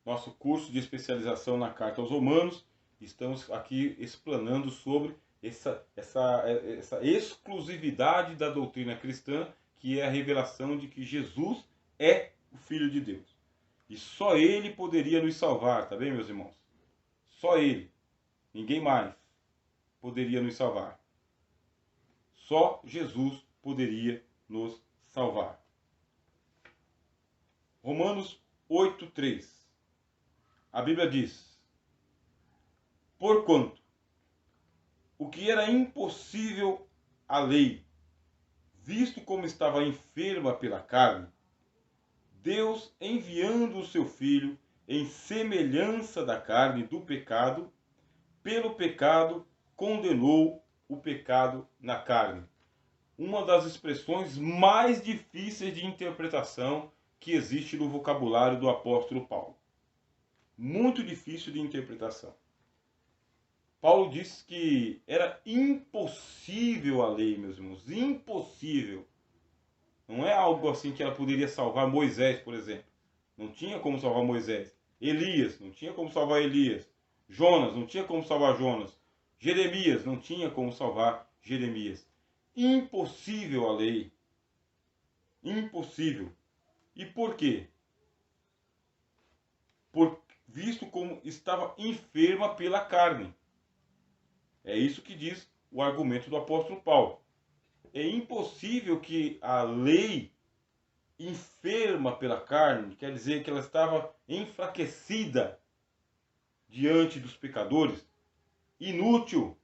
nosso curso de especialização na Carta aos Romanos. Estamos aqui explanando sobre essa exclusividade da doutrina cristã, que é a revelação de que Jesus é o Filho de Deus. E só Ele poderia nos salvar, tá bem, meus irmãos? Só Ele, ninguém mais poderia nos salvar. Só Jesus poderia nos salvar. Romanos 8:3. A Bíblia diz: porquanto o que era impossível à lei, visto como estava enferma pela carne, Deus, enviando o seu Filho em semelhança da carne do pecado, pelo pecado condenou o pecado na carne. Uma das expressões mais difíceis de interpretação que existe no vocabulário do apóstolo Paulo. Muito difícil de interpretação. Paulo disse que era impossível a lei, meus irmãos, impossível. Não é algo assim que ela poderia salvar Moisés, por exemplo. Não tinha como salvar Moisés. Elias, não tinha como salvar Elias. Jonas, não tinha como salvar Jonas. Jeremias, não tinha como salvar Jeremias. Impossível a lei. Impossível. E por quê? Visto como estava enferma pela carne. É isso que diz o argumento do apóstolo Paulo. É impossível que a lei enferma pela carne, quer dizer que ela estava enfraquecida diante dos pecadores, inútil,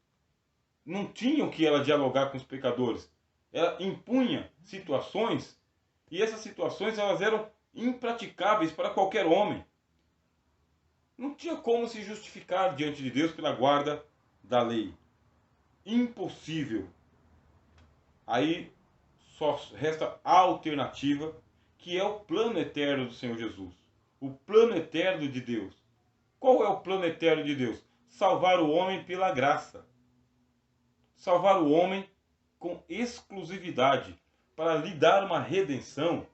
não tinham que ela dialogar com os pecadores. Ela impunha situações e essas situações elas eram impraticáveis para qualquer homem. Não tinha como se justificar diante de Deus pela guarda da lei. Impossível. Aí só resta a alternativa, que é o plano eterno do Senhor Jesus. O plano eterno de Deus. Qual é o plano eterno de Deus? Salvar o homem pela graça. Salvar o homem com exclusividade, para lhe dar uma redenção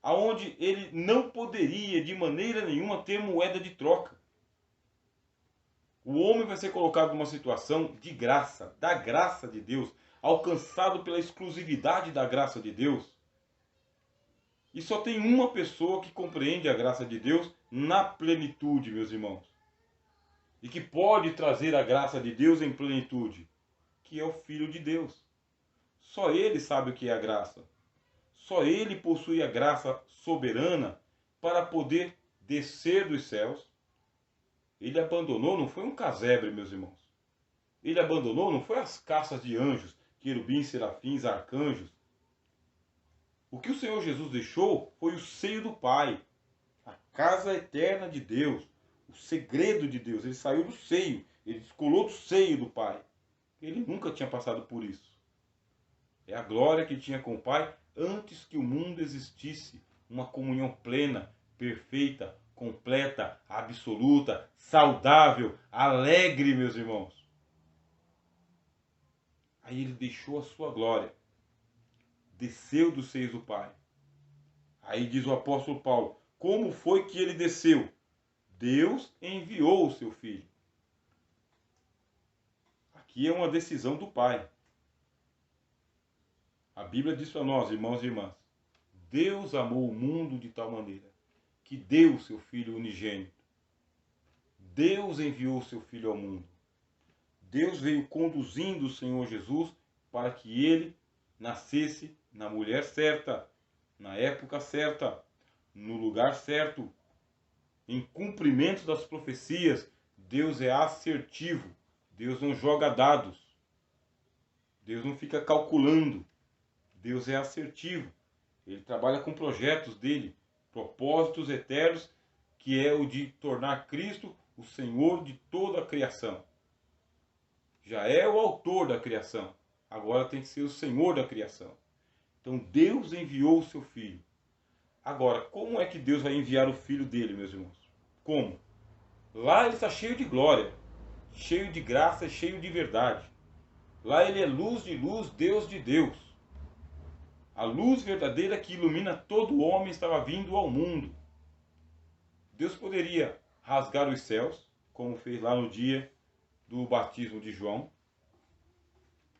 aonde ele não poderia de maneira nenhuma ter moeda de troca. O homem vai ser colocado numa situação de graça, da graça de Deus, alcançado pela exclusividade da graça de Deus. E só tem uma pessoa que compreende a graça de Deus na plenitude, meus irmãos. E que pode trazer a graça de Deus em plenitude, que é o Filho de Deus. Só Ele sabe o que é a graça. Só Ele possui a graça soberana para poder descer dos céus. Ele abandonou, não foi um casebre, meus irmãos. Ele abandonou, não foi as caças de anjos, querubins, serafins, arcanjos. O que o Senhor Jesus deixou foi o seio do Pai, a casa eterna de Deus, o segredo de Deus. Ele saiu do seio, ele descolou do seio do Pai. Ele nunca tinha passado por isso. É a glória que tinha com o Pai antes que o mundo existisse. Uma comunhão plena, perfeita, completa, absoluta, saudável, alegre, meus irmãos. Aí ele deixou a sua glória, desceu dos seios do Pai. Aí diz o apóstolo Paulo, como foi que ele desceu? Deus enviou o seu Filho. Aqui é uma decisão do Pai. A Bíblia diz para nós, irmãos e irmãs, Deus amou o mundo de tal maneira que deu o seu Filho unigênito. Deus enviou o seu Filho ao mundo. Deus veio conduzindo o Senhor Jesus para que ele nascesse na mulher certa, na época certa, no lugar certo, em cumprimento das profecias. Deus é assertivo. Deus não joga dados. Deus não fica calculando. Deus é assertivo. Ele trabalha com projetos dele, propósitos eternos, que é o de tornar Cristo o Senhor de toda a criação. Já é o autor da criação, agora tem que ser o Senhor da criação. Então Deus enviou o seu Filho. Agora, como é que Deus vai enviar o Filho dele, meus irmãos? Como? Lá ele está cheio de glória, cheio de graça, cheio de verdade. Lá ele é luz de luz, Deus de Deus. A luz verdadeira que ilumina todo homem estava vindo ao mundo. Deus poderia rasgar os céus, como fez lá no dia do batismo de João.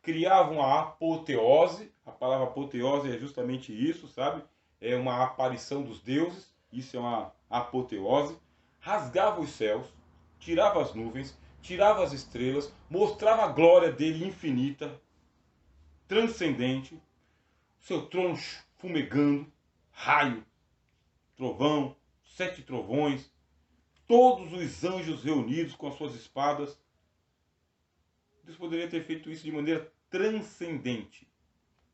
Criava uma apoteose, a palavra apoteose é justamente isso, sabe? É uma aparição dos deuses, isso é uma apoteose. Rasgava os céus, tirava as nuvens, tirava as estrelas, mostrava a glória dele infinita, transcendente, seu trono fumegando, raio, trovão, 7 trovões, todos os anjos reunidos com as suas espadas. Deus poderia ter feito isso de maneira transcendente.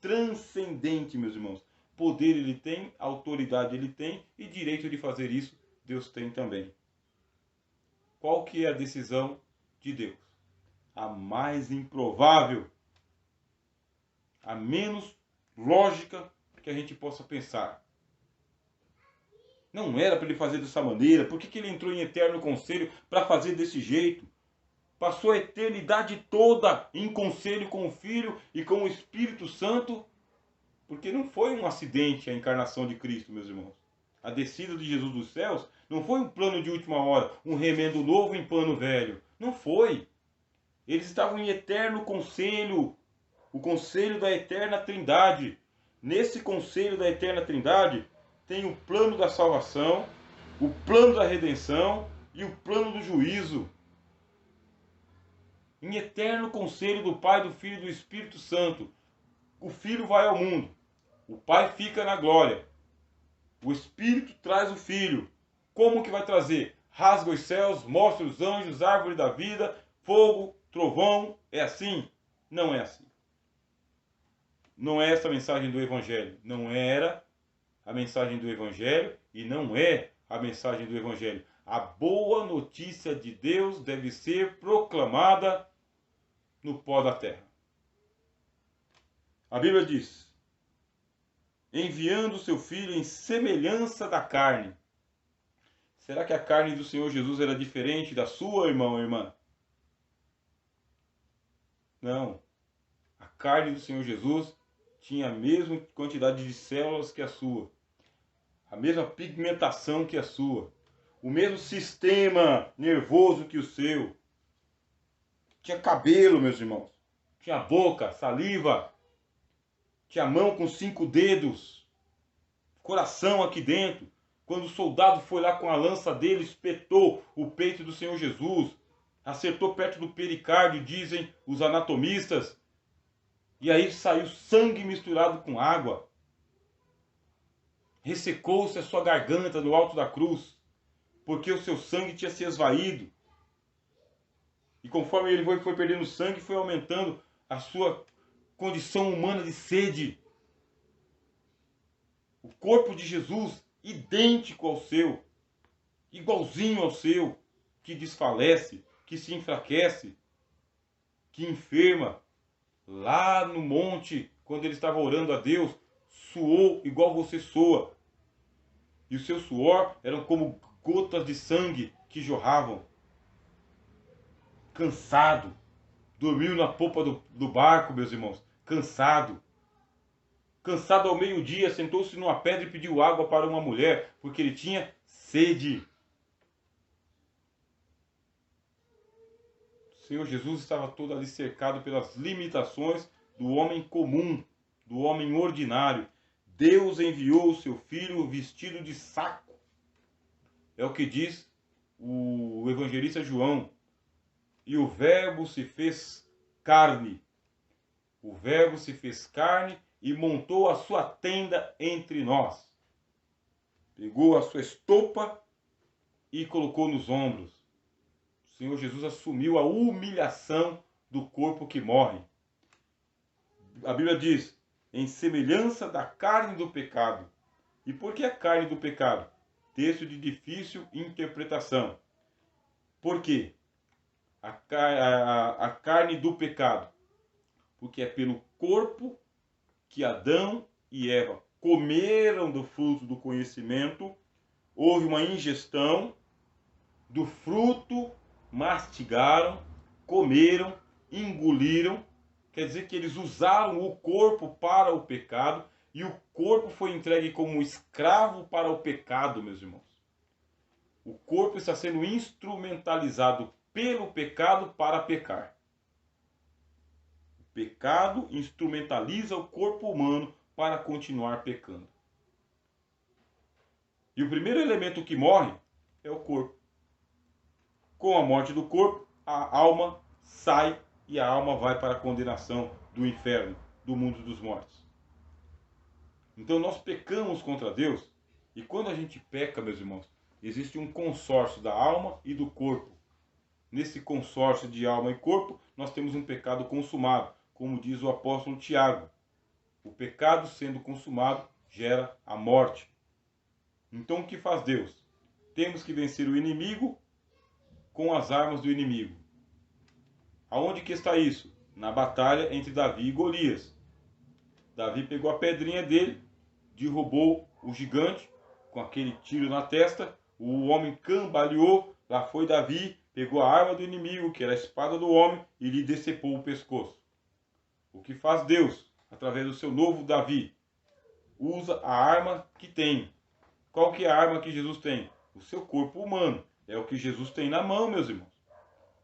Transcendente, meus irmãos. Poder ele tem, autoridade ele tem e direito de fazer isso Deus tem também. Qual que é a decisão de Deus? A mais improvável, a menos lógica que a gente possa pensar. Não era para ele fazer dessa maneira. Por que ele entrou em eterno conselho para fazer desse jeito? Passou a eternidade toda em conselho com o Filho e com o Espírito Santo. Porque não foi um acidente a encarnação de Cristo, meus irmãos. A descida de Jesus dos céus não foi um plano de última hora, um remendo novo em pano velho. Não foi. Eles estavam em eterno conselho, o conselho da eterna Trindade. Nesse conselho da eterna Trindade tem o plano da salvação, o plano da redenção e o plano do juízo. Em eterno conselho do Pai, do Filho e do Espírito Santo. O Filho vai ao mundo, o Pai fica na glória, o Espírito traz o Filho. Como que vai trazer? Rasga os céus, mostra os anjos, árvore da vida, fogo, trovão. É assim? Não é assim. Não é essa a mensagem do Evangelho. Não era a mensagem do Evangelho e não é a mensagem do Evangelho. A boa notícia de Deus deve ser proclamada no pó da terra. A Bíblia diz: enviando o seu Filho em semelhança da carne. Será que a carne do Senhor Jesus era diferente da sua, irmão ou irmã? Não. A carne do Senhor Jesus tinha a mesma quantidade de células que a sua. A mesma pigmentação que a sua. O mesmo sistema nervoso que o seu. Tinha cabelo, meus irmãos. Tinha boca, saliva. Tinha mão com 5 dedos. Coração aqui dentro. Quando o soldado foi lá com a lança dele, espetou o peito do Senhor Jesus. Acertou perto do pericárdio, dizem os anatomistas. E aí saiu sangue misturado com água. Ressecou-se a sua garganta no alto da cruz, porque o seu sangue tinha se esvaído. E conforme ele foi perdendo sangue, foi aumentando a sua condição humana de sede. O corpo de Jesus, idêntico ao seu, igualzinho ao seu, que desfalece, que se enfraquece, que enferma. Lá no monte, quando ele estava orando a Deus, suou igual você soa. E o seu suor eram como gotas de sangue que jorravam. Cansado. Dormiu na popa do barco, meus irmãos. Cansado. Cansado ao meio-dia, sentou-se numa pedra e pediu água para uma mulher, porque ele tinha sede. O Senhor Jesus estava todo ali cercado pelas limitações do homem comum, do homem ordinário. Deus enviou o seu Filho vestido de saco. É o que diz o evangelista João. E o Verbo se fez carne. O Verbo se fez carne e montou a sua tenda entre nós. Pegou a sua estopa e colocou nos ombros. O Senhor Jesus assumiu a humilhação do corpo que morre. A Bíblia diz, em semelhança da carne do pecado. E por que a carne do pecado? Texto de difícil interpretação. Por quê? A carne do pecado. Porque é pelo corpo que Adão e Eva comeram do fruto do conhecimento, houve uma ingestão do fruto, mastigaram, comeram, engoliram. Quer dizer que eles usaram o corpo para o pecado e o corpo foi entregue como escravo para o pecado, meus irmãos. O corpo está sendo instrumentalizado pelo pecado para pecar. O pecado instrumentaliza o corpo humano para continuar pecando. E o primeiro elemento que morre é o corpo. Com a morte do corpo, a alma sai e a alma vai para a condenação do inferno, do mundo dos mortos. Então nós pecamos contra Deus, e quando a gente peca, meus irmãos, existe um consórcio da alma e do corpo. Nesse consórcio de alma e corpo, nós temos um pecado consumado, como diz o apóstolo Tiago. O pecado sendo consumado gera a morte. Então o que faz Deus? Temos que vencer o inimigo com as armas do inimigo. Aonde que está isso? Na batalha entre Davi e Golias. Davi pegou a pedrinha dele, derrubou o gigante com aquele tiro na testa, o homem cambaleou, lá foi Davi, pegou a arma do inimigo, que era a espada do homem, e lhe decepou o pescoço. O que faz Deus, através do seu novo Davi? Usa a arma que tem. Qual que é a arma que Jesus tem? O seu corpo humano. É o que Jesus tem na mão, meus irmãos.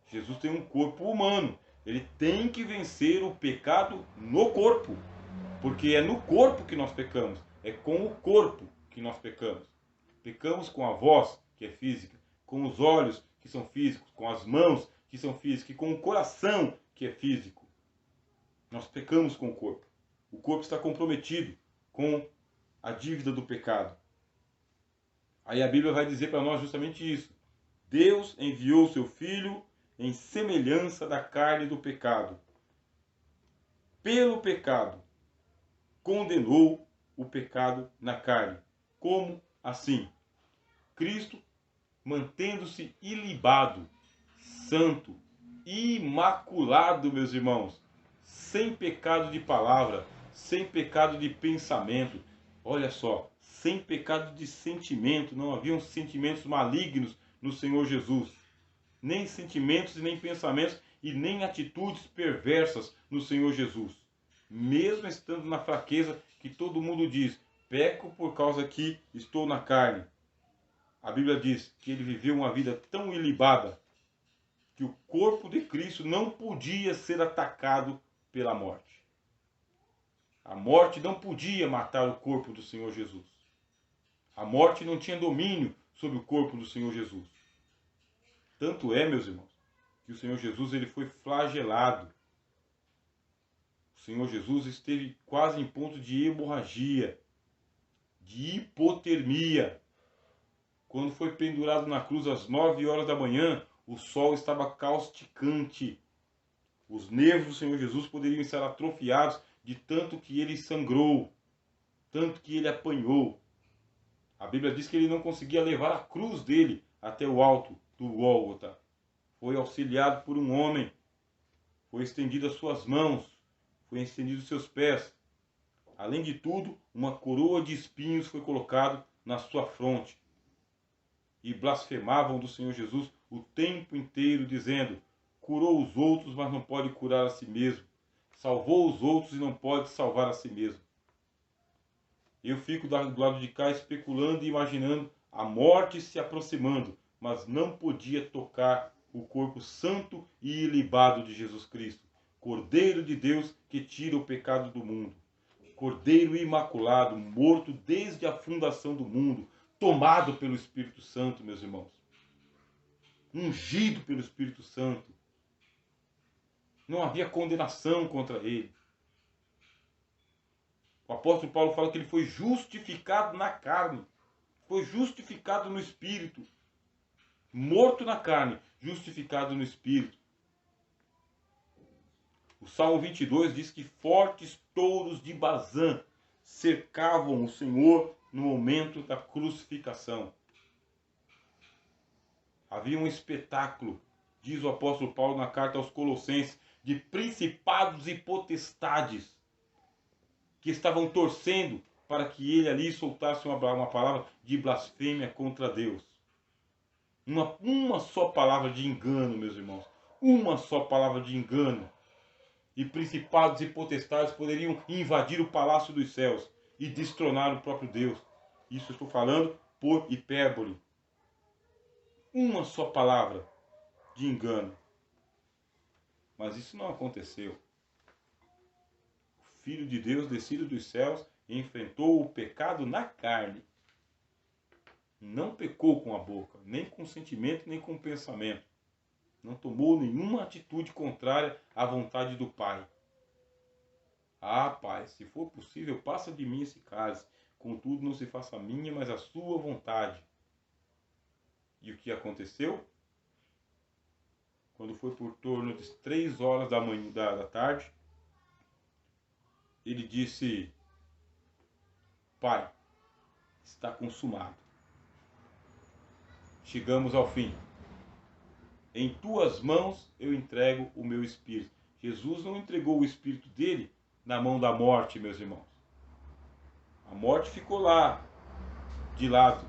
Jesus tem um corpo humano. Ele tem que vencer o pecado no corpo. Porque é no corpo que nós pecamos. É com o corpo que nós pecamos. Pecamos com a voz, que é física, com os olhos, que são físicos, com as mãos, que são físicas, e com o coração, que é físico. Nós pecamos com o corpo. O corpo está comprometido com a dívida do pecado. Aí a Bíblia vai dizer para nós justamente isso. Deus enviou seu Filho em semelhança da carne do pecado. Pelo pecado, condenou o pecado na carne. Como assim? Cristo, mantendo-se ilibado, santo, imaculado, meus irmãos, sem pecado de palavra, sem pecado de pensamento, olha só, sem pecado de sentimento, não haviam sentimentos malignos no Senhor Jesus, nem sentimentos e nem pensamentos e nem atitudes perversas no Senhor Jesus. Mesmo estando na fraqueza que todo mundo diz, peco por causa que estou na carne. A Bíblia diz que ele viveu uma vida tão ilibada que o corpo de Cristo não podia ser atacado pela morte. A morte não podia matar o corpo do Senhor Jesus. A morte não tinha domínio sobre o corpo do Senhor Jesus. Tanto é, meus irmãos, que o Senhor Jesus ele foi flagelado. O Senhor Jesus esteve quase em ponto de hemorragia, de hipotermia. Quando foi pendurado na cruz às 9 horas da manhã, o sol estava causticante. Os nervos do Senhor Jesus poderiam estar atrofiados de tanto que ele sangrou, tanto que ele apanhou. A Bíblia diz que ele não conseguia levar a cruz dele até o alto do Gólgota. Foi auxiliado por um homem, foi estendido as suas mãos, foi estendido os seus pés. Além de tudo, uma coroa de espinhos foi colocada na sua fronte. E blasfemavam do Senhor Jesus o tempo inteiro, dizendo, curou os outros, mas não pode curar a si mesmo. Salvou os outros e não pode salvar a si mesmo. Eu fico do lado de cá especulando e imaginando a morte se aproximando, mas não podia tocar o corpo santo e ilibado de Jesus Cristo, Cordeiro de Deus que tira o pecado do mundo. Cordeiro imaculado, morto desde a fundação do mundo, tomado pelo Espírito Santo, meus irmãos. Ungido pelo Espírito Santo. Não havia condenação contra ele. O apóstolo Paulo fala que ele foi justificado na carne, foi justificado no Espírito, morto na carne, justificado no Espírito. O Salmo 22 diz que fortes touros de Bazã cercavam o Senhor no momento da crucificação. Havia um espetáculo, diz o apóstolo Paulo na carta aos Colossenses, de principados e potestades que estavam torcendo para que ele ali soltasse uma palavra de blasfêmia contra Deus. Uma só palavra de engano, meus irmãos. Uma só palavra de engano. E principados e potestades poderiam invadir o palácio dos céus e destronar o próprio Deus. Isso eu estou falando por hipérbole. uma só palavra de engano. Mas isso não aconteceu. O Filho de Deus, descido dos céus, enfrentou o pecado na carne. Não pecou com a boca, nem com sentimento, nem com pensamento. Não tomou nenhuma atitude contrária à vontade do Pai. Ah, Pai, se for possível, passa de mim esse cálice. Contudo, não se faça a minha, mas a sua vontade. E o que aconteceu? Quando foi por torno de 3 horas da tarde, ele disse: Pai, está consumado. Chegamos ao fim. Em tuas mãos eu entrego o meu espírito. Jesus não entregou o espírito dele na mão da morte, meus irmãos. A morte ficou lá, de lado.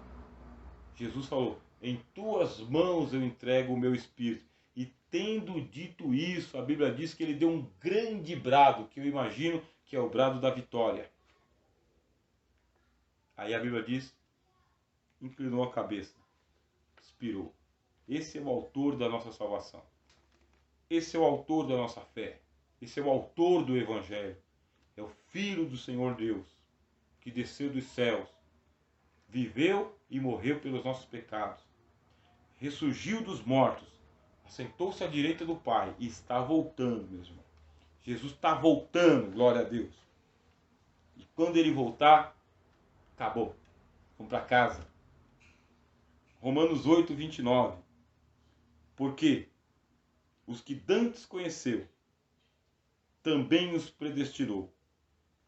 Jesus falou: em tuas mãos eu entrego o meu espírito. E tendo dito isso, a Bíblia diz que ele deu um grande brado, que eu imagino que é o brado da vitória. Aí a Bíblia diz: inclinou a cabeça, expirou. Esse é o autor da nossa salvação. Esse é o autor da nossa fé. Esse é o autor do Evangelho. É o Filho do Senhor Deus, que desceu dos céus, viveu e morreu pelos nossos pecados, ressurgiu dos mortos, assentou-se à direita do Pai e está voltando, meus irmãos. Jesus está voltando, glória a Deus. E quando ele voltar, acabou. Vamos para casa. Romanos 8, 29. Porque os que dantes conheceu, também os predestinou,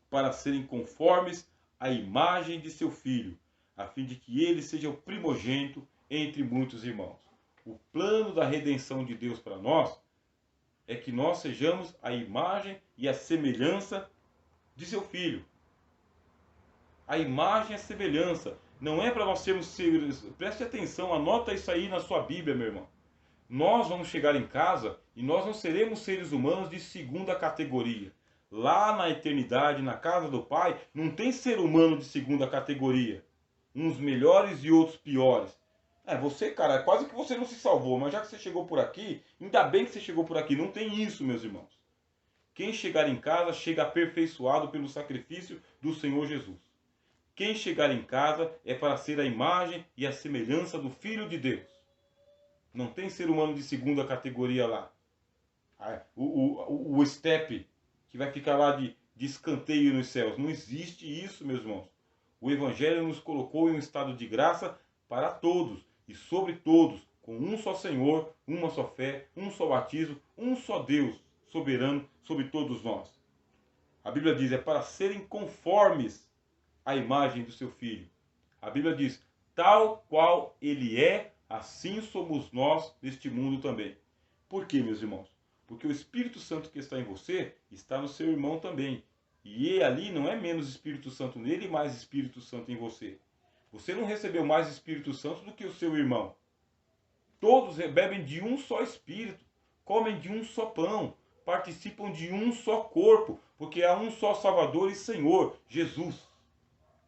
para serem conformes à imagem de seu Filho, a fim de que ele seja o primogênito entre muitos irmãos. O plano da redenção de Deus para nós é que nós sejamos a imagem e a semelhança de seu Filho. A imagem e a semelhança. Não é para nós sermos... Preste atenção, anota isso aí na sua Bíblia, meu irmão. Nós vamos chegar em casa e nós não seremos seres humanos de segunda categoria. Lá na eternidade, na casa do Pai, não tem ser humano de segunda categoria. Uns melhores e outros piores. Você, cara, quase que você não se salvou, mas já que você chegou por aqui, ainda bem que você chegou por aqui. Não tem isso, meus irmãos. Quem chegar em casa, chega aperfeiçoado pelo sacrifício do Senhor Jesus. Quem chegar em casa é para ser a imagem e a semelhança do Filho de Deus. Não tem ser humano de segunda categoria lá. O estepe que vai ficar lá de escanteio nos céus. Não existe isso, meus irmãos. O Evangelho nos colocou em um estado de graça para todos e sobre todos, com um só Senhor, uma só fé, um só batismo, um só Deus soberano sobre todos nós. A Bíblia diz, é para serem conformes à imagem do seu Filho. A Bíblia diz, tal qual ele é, assim somos nós neste mundo também. Por quê, meus irmãos? Porque o Espírito Santo que está em você está no seu irmão também. E ele ali não é menos Espírito Santo nele e mais Espírito Santo em você. Você não recebeu mais Espírito Santo do que o seu irmão. Todos bebem de um só Espírito, comem de um só pão, participam de um só corpo, porque há um só Salvador e Senhor, Jesus.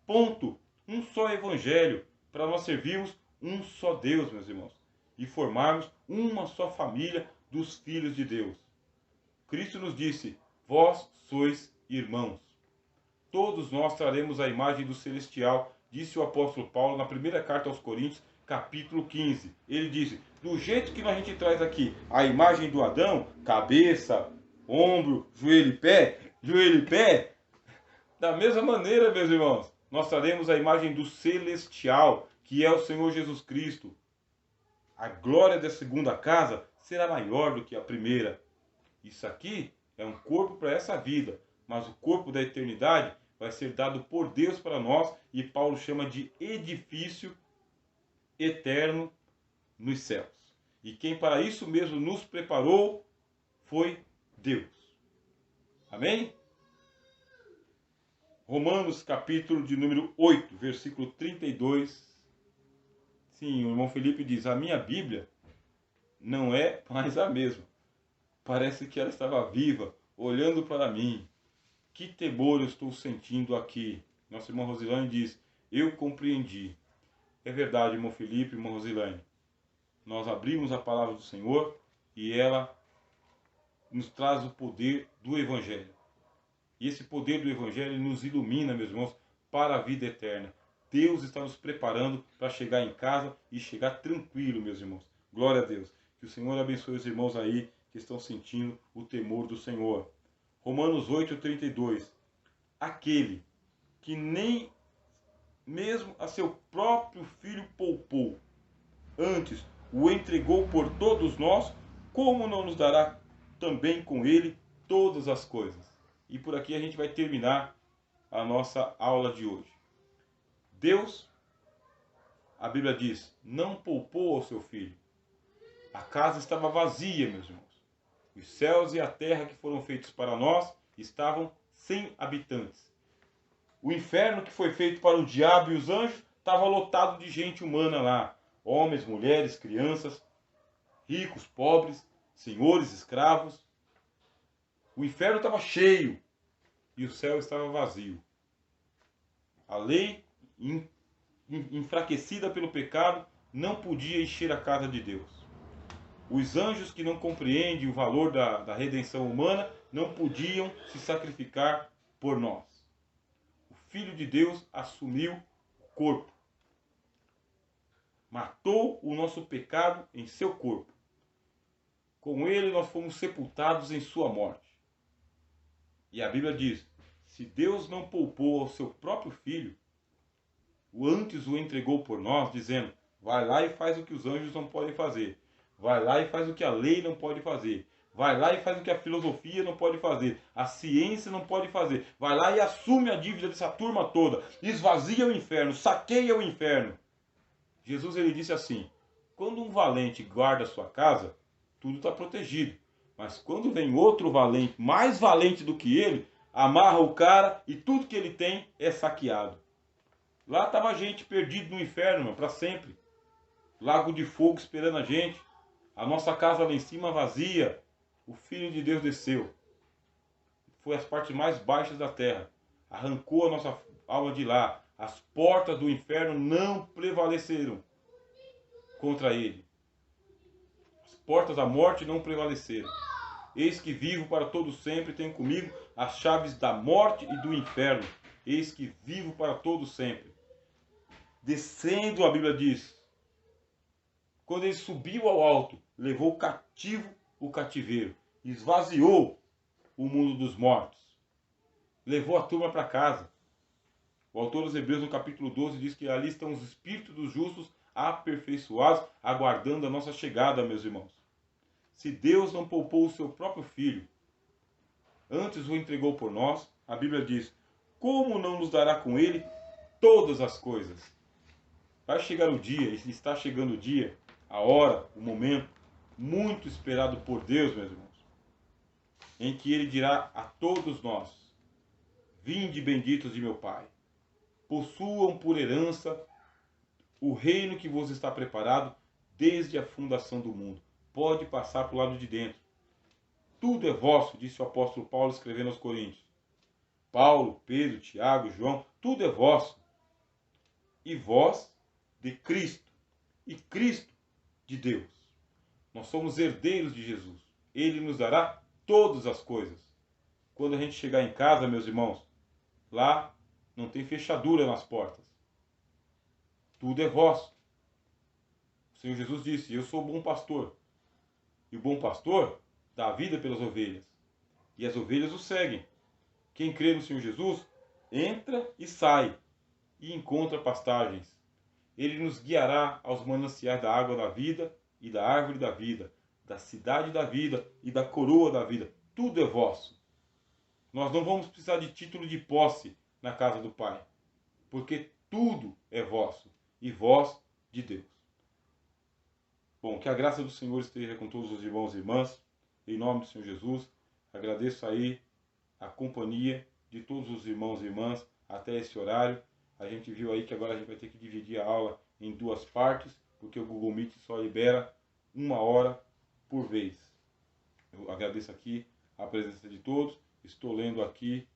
Ponto. Um só Evangelho, para nós servirmos um só Deus, meus irmãos, e formarmos uma só família dos filhos de Deus. Cristo nos disse, vós sois irmãos. Todos nós traremos a imagem do celestial, disse o apóstolo Paulo na primeira carta aos Coríntios, capítulo 15. Ele disse, do jeito que a gente traz aqui a imagem do Adão, cabeça, ombro, joelho e pé, da mesma maneira, meus irmãos, nós traremos a imagem do celestial, que é o Senhor Jesus Cristo. A glória da segunda casa será maior do que a primeira. Isso aqui é um corpo para essa vida, mas o corpo da eternidade vai ser dado por Deus para nós, e Paulo chama de edifício eterno nos céus. E quem para isso mesmo nos preparou foi Deus. Amém? Romanos capítulo de número 8, versículo 32. Sim, o irmão Felipe diz, a minha Bíblia não é mais a mesma. Parece que ela estava viva, olhando para mim. Que temor eu estou sentindo aqui. Nossa irmã Rosilane diz, eu compreendi. É verdade, irmão Felipe, irmã Rosilane. nós abrimos a palavra do Senhor e ela nos traz o poder do Evangelho. E esse poder do Evangelho nos ilumina, meus irmãos, para a vida eterna. Deus está nos preparando para chegar em casa e chegar tranquilo, meus irmãos. Glória a Deus. Que o Senhor abençoe os irmãos aí que estão sentindo o temor do Senhor. Romanos 8:32. Aquele que nem mesmo a seu próprio filho poupou, antes o entregou por todos nós, como não nos dará também com ele todas as coisas? E por aqui a gente vai terminar a nossa aula de hoje. Deus, a Bíblia diz, não poupou ao seu filho. A casa estava vazia, meus irmãos. Os céus e a terra que foram feitos para nós estavam sem habitantes. O inferno que foi feito para o diabo e os anjos estava lotado de gente humana lá. Homens, mulheres, crianças, ricos, pobres, senhores, escravos. O inferno estava cheio e o céu estava vazio. A lei, enfraquecida pelo pecado, não podia encher a casa de Deus. Os anjos que não compreendem o valor da redenção humana não podiam se sacrificar por nós. O Filho de Deus assumiu o corpo. Matou o nosso pecado em seu corpo. Com ele nós fomos sepultados em sua morte. E a Bíblia diz, se Deus não poupou ao seu próprio Filho, antes o entregou por nós, dizendo, vai lá e faz o que os anjos não podem fazer. Vai lá e faz o que a lei não pode fazer. Vai lá e faz o que a filosofia não pode fazer. A ciência não pode fazer. Vai lá e assume a dívida dessa turma toda. Esvazia o inferno, saqueia o inferno. Jesus ele disse assim, quando um valente guarda a sua casa, tudo está protegido. Mas quando vem outro valente, mais valente do que ele, amarra o cara e tudo que ele tem é saqueado. Lá estava a gente perdido no inferno, para sempre. Lago de fogo esperando a gente. A nossa casa lá em cima vazia. O Filho de Deus desceu. Foi às partes mais baixas da terra. Arrancou a nossa alma de lá. As portas do inferno não prevaleceram contra ele. As portas da morte não prevaleceram. Eis que vivo para todo sempre, tenho comigo as chaves da morte e do inferno. Eis que vivo para todo sempre. Descendo, a Bíblia diz, quando ele subiu ao alto, levou cativo o cativeiro, esvaziou o mundo dos mortos, levou a turma para casa. O autor dos Hebreus, no capítulo 12, diz que ali estão os espíritos dos justos aperfeiçoados, aguardando a nossa chegada, meus irmãos. Se Deus não poupou o seu próprio Filho, antes o entregou por nós, a Bíblia diz, como não nos dará com ele todas as coisas? Vai chegar o dia, e está chegando o dia, a hora, o momento, muito esperado por Deus, meus irmãos, em que ele dirá a todos nós, vinde benditos de meu Pai, possuam por herança o reino que vos está preparado desde a fundação do mundo. Pode passar para o lado de dentro. Tudo é vosso, disse o apóstolo Paulo escrevendo aos Coríntios. Paulo, Pedro, Tiago, João, tudo é vosso. E vós de Cristo, e Cristo de Deus. Nós somos herdeiros de Jesus. Ele nos dará todas as coisas. Quando a gente chegar em casa, meus irmãos, lá não tem fechadura nas portas. Tudo é vosso. O Senhor Jesus disse, eu sou o bom pastor. E o bom pastor dá a vida pelas ovelhas. E as ovelhas o seguem. Quem crê no Senhor Jesus, entra e sai. E encontra pastagens. Ele nos guiará aos mananciais da água da vida e da árvore da vida, da cidade da vida e da coroa da vida. Tudo é vosso. Nós não vamos precisar de título de posse na casa do Pai, porque tudo é vosso e vós de Deus. Bom, que a graça do Senhor esteja com todos os irmãos e irmãs, em nome do Senhor Jesus. Agradeço aí a companhia de todos os irmãos e irmãs até esse horário. A gente viu aí que agora a gente vai ter que dividir a aula em duas partes, porque o Google Meet só libera 1 hora por vez. Eu agradeço aqui a presença de todos. Estou lendo aqui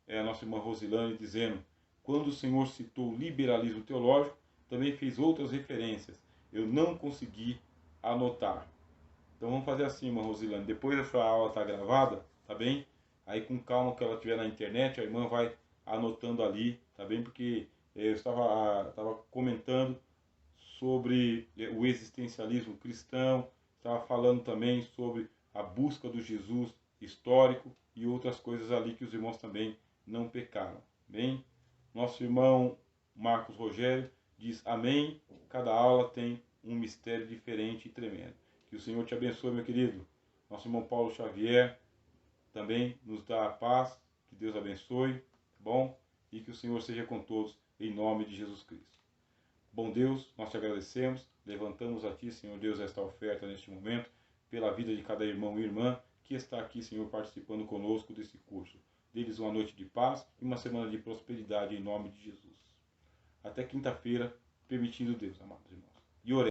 a nossa irmã Rosilane dizendo, quando o Senhor citou liberalismo teológico, também fez outras referências. Eu não consegui anotar. Então vamos fazer assim, irmã Rosilane, depois a sua aula está gravada, tá bem? Aí com calma que ela estiver na internet, a irmã vai anotando ali, tá bem? Porque eu estava comentando sobre o existencialismo cristão, estava falando também sobre a busca do Jesus histórico e outras coisas ali que os irmãos também não pecaram. Bem, nosso irmão Marcos Rogério diz amém, cada aula tem um mistério diferente e tremendo. Que o Senhor te abençoe, meu querido. Nosso irmão Paulo Xavier também nos dá a paz, que Deus abençoe, tá bom? E que o Senhor seja com todos, em nome de Jesus Cristo. Bom Deus, nós te agradecemos, levantamos a Ti, Senhor Deus, esta oferta neste momento, pela vida de cada irmão e irmã que está aqui, Senhor, participando conosco desse curso. Deles uma noite de paz e uma semana de prosperidade em nome de Jesus. Até quinta-feira, permitindo Deus, amados irmãos. E oremos.